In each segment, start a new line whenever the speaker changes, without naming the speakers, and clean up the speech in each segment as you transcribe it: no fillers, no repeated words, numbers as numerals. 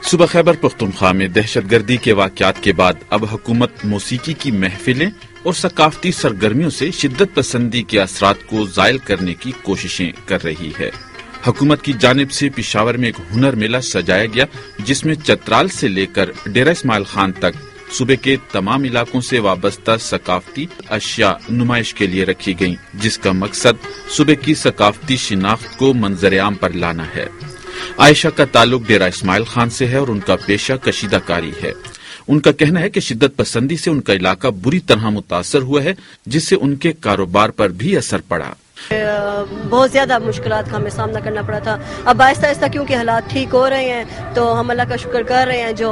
صوبہ خیبر پختونخوا میں دہشت گردی کے واقعات کے بعد اب حکومت موسیقی کی محفلیں اور ثقافتی سرگرمیوں سے شدت پسندی کے اثرات کو زائل کرنے کی کوششیں کر رہی ہے۔ حکومت کی جانب سے پشاور میں ایک ہنر میلہ سجایا گیا جس میں چترال سے لے کر ڈیرہ اسماعیل خان تک صوبے کے تمام علاقوں سے وابستہ ثقافتی اشیاء نمائش کے لیے رکھی گئیں، جس کا مقصد صوبے کی ثقافتی شناخت کو منظر عام پر لانا ہے۔ عائشہ کا تعلق ڈیرہ اسماعیل خان سے ہے اور ان کا پیشہ کشیدہ کاری ہے۔ ان کا کہنا ہے کہ شدت پسندی سے ان کا علاقہ بری طرح متاثر ہوا ہے، جس سے ان کے کاروبار پر بھی اثر پڑا۔
بہت زیادہ مشکلات کا ہمیں سامنا کرنا پڑا تھا۔ اب آہستہ آہستہ کیونکہ حالات ٹھیک ہو رہے ہیں تو ہم اللہ کا شکر کر رہے ہیں۔ جو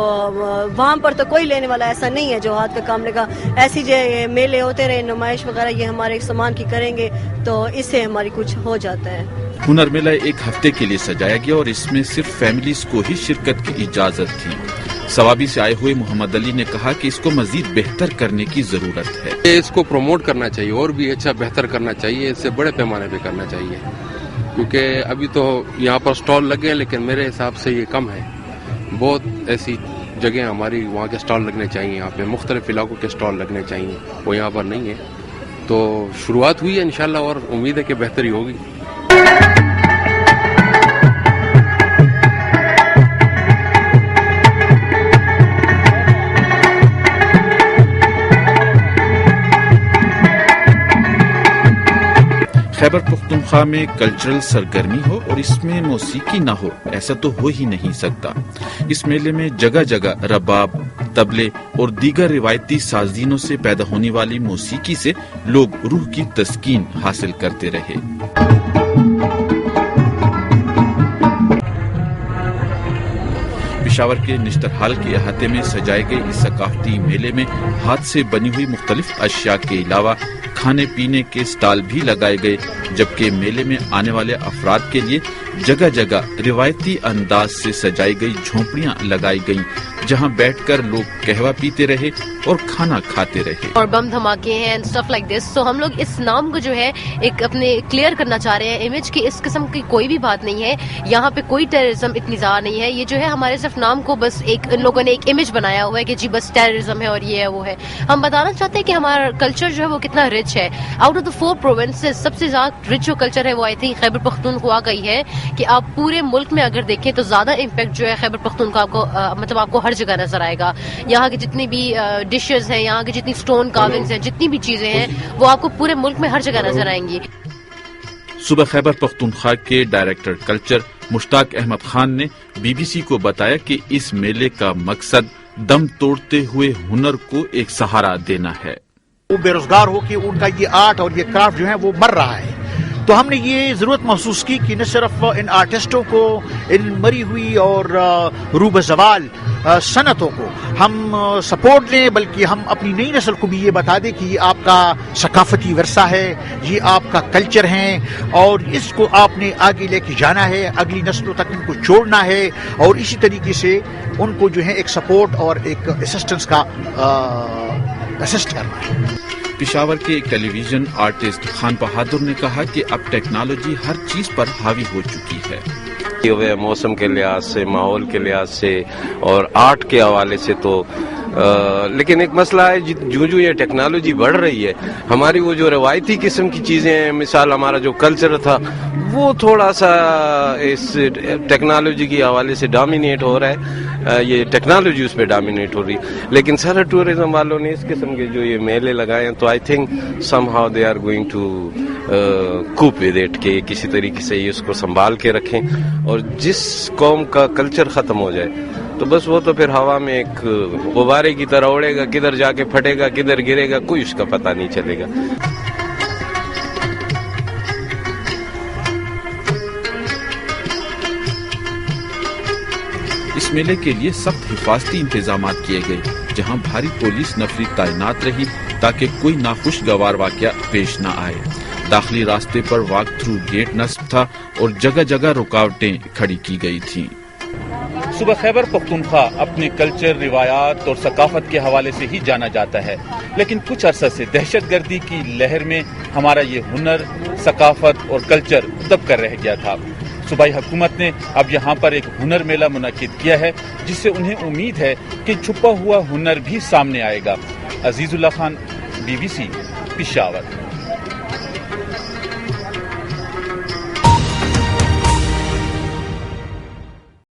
وہاں پر تو کوئی لینے والا ایسا نہیں ہے جو ہاتھ کا کام لے گا۔ ایسی جو میلے ہوتے رہے، نمائش وغیرہ، یہ ہمارے سامان کی کریں گے تو اس سے ہماری کچھ ہو جاتا ہے۔
ہنر میلہ ایک ہفتے کے لیے سجایا گیا اور اس میں صرف فیملیز کو ہی شرکت کی اجازت تھی۔ ثوابی سے آئے ہوئے محمد علی نے کہا کہ اس کو مزید بہتر کرنے کی ضرورت ہے۔
اس کو پروموٹ کرنا چاہیے اور بھی اچھا بہتر کرنا چاہیے، اس سے بڑے پیمانے پہ کرنا چاہیے، کیونکہ ابھی تو یہاں پر سٹال لگے ہیں لیکن میرے حساب سے یہ کم ہے۔ بہت ایسی جگہیں ہماری وہاں کے سٹال لگنے چاہیے، یہاں پہ مختلف علاقوں کے سٹال لگنے چاہیے، وہ یہاں پر نہیں ہے۔ تو شروعات ہوئی ہے انشاءاللہ اور امید ہے کہ بہتری ہوگی۔
خیبر پختونخوا میں کلچرل سرگرمی ہو اور اس میں موسیقی نہ ہو، ایسا تو ہو ہی نہیں سکتا۔ اس میلے میں جگہ جگہ رباب، طبلے اور دیگر روایتی سازینوں سے پیدا ہونے والی موسیقی سے لوگ روح کی تسکین حاصل کرتے رہے۔ پشاور کے نشتر ہال کے احاطے میں سجائے گئے اس ثقافتی میلے میں ہاتھ سے بنی ہوئی مختلف اشیاء کے علاوہ کھانے پینے کے سٹال بھی لگائے گئے، جبکہ میلے میں آنے والے افراد کے لیے جگہ جگہ روایتی انداز سے سجائی گئی جھونپڑیاں لگائی گئیں، جہاں بیٹھ کر لوگ قہوہ پیتے رہے اور کھانا کھاتے رہے۔
اور بم دھماکے ہیں اینڈ اسٹف لائک دس، تو ہم لوگ اس نام کو جو ہے ایک اپنے کلیئر کرنا چاہ رہے ہیں امیج کی۔ اس قسم کی کوئی بھی بات نہیں ہے، یہاں پہ کوئی ٹیررزم اتنی زیادہ نہیں ہے۔ یہ جو ہے ہمارے صرف نام کو بس ایک ان لوگوں نے ایک امیج بنایا ہوا ہے کہ جی بس ٹیررزم ہے اور یہ ہے وہ ہے۔ ہم بتانا چاہتے ہیں کہ ہمارا کلچر جو ہے وہ کتنا رچ ہے۔ آؤٹ آف دا 4 پروونسز سب سے زیادہ رچ جو کلچر ہے وہ آئی تھنک خیبر پختونخوا کا ہی ہے، کہ آپ پورے ملک میں اگر دیکھیں تو زیادہ امپیکٹ جو ہے خیبر پختونخوا کو مطلب آپ کو ہر جگہ نظر آئے گا۔ یہاں کی جتنی بھی ڈشز ہیں، یہاں کی جتنی سٹون کارونگز ہیں، جتنی بھی چیزیں ہیں وہ آپ کو پورے ملک میں ہر جگہ نظر آئیں گی۔
صوبہ خیبر پختونخوا کے ڈائریکٹر کلچر مشتاق احمد خان نے بی بی سی کو بتایا کہ اس میلے کا مقصد دم توڑتے ہوئے ہنر کو ایک سہارا دینا ہے۔
وہ بے روزگار ہو کے ان کا یہ آرٹ اور یہ کرافٹ جو ہے وہ مر رہا ہے، تو ہم نے یہ ضرورت محسوس کی کہ نہ صرف ان آرٹسٹوں کو، ان مری ہوئی اور روب زوال صنعتوں کو ہم سپورٹ لیں، بلکہ ہم اپنی نئی نسل کو بھی یہ بتا دیں کہ یہ آپ کا ثقافتی ورثہ ہے، یہ آپ کا کلچر ہے اور اس کو آپ نے آگے لے کے جانا ہے، اگلی نسلوں تک ان کو چھوڑنا ہے، اور اسی طریقے سے ان کو جو ہے ایک سپورٹ اور ایک اسسٹنس کا اسسٹ کرنا ہے۔
پشاور کے ایک ٹیلی ویژن آرٹسٹ خان بہادر نے کہا کہ اب ٹیکنالوجی ہر چیز پر حاوی ہو چکی ہے۔
موسم کے لحاظ سے، ماحول کے لحاظ سے اور آرٹ کے حوالے سے تو لیکن ایک مسئلہ ہے، جو یہ ٹیکنالوجی بڑھ رہی ہے، ہماری وہ جو روایتی قسم کی چیزیں ہیں، مثال ہمارا جو کلچر تھا وہ تھوڑا سا اس ٹیکنالوجی کے حوالے سے ڈومینیٹ ہو رہا ہے، یہ ٹیکنالوجی اس پہ ڈومینیٹ ہو رہی ہے۔ لیکن سارا ٹورزم والوں نے اس قسم کے جو یہ میلے لگائے ہیں تو I think somehow they are going to cope with it, کہ کسی طریقے سے اس کو سنبھال کے رکھیں، اور جس قوم کا کلچر ختم ہو جائے تو بس وہ تو پھر ہوا میں ایک غبارے کی طرح اڑے گا، کدھر جا کے پھٹے گا، کدھر گرے گا، کوئی اس کا پتہ نہیں چلے گا۔
اس میلے کے لیے سخت حفاظتی انتظامات کیے گئے، جہاں بھاری پولیس نفری تعینات رہی تاکہ کوئی ناخوشگوار واقعہ پیش نہ آئے۔ داخلی راستے پر واک تھرو گیٹ نصب تھا اور جگہ جگہ رکاوٹیں کھڑی کی گئی تھیں۔ صوبہ خیبر پختونخوا اپنے کلچر، روایات اور ثقافت کے حوالے سے ہی جانا جاتا ہے۔ لیکن کچھ عرصہ سے دہشت گردی کی لہر میں ہمارا یہ ہنر، ثقافت اور کلچر دب کر رہ گیا تھا۔ صوبائی حکومت نے اب یہاں پر ایک ہنر میلہ منعقد کیا ہے، جس سے انہیں امید ہے کہ چھپا ہوا ہنر بھی سامنے آئے گا۔ عزیز اللہ خان، BBC، پشاور۔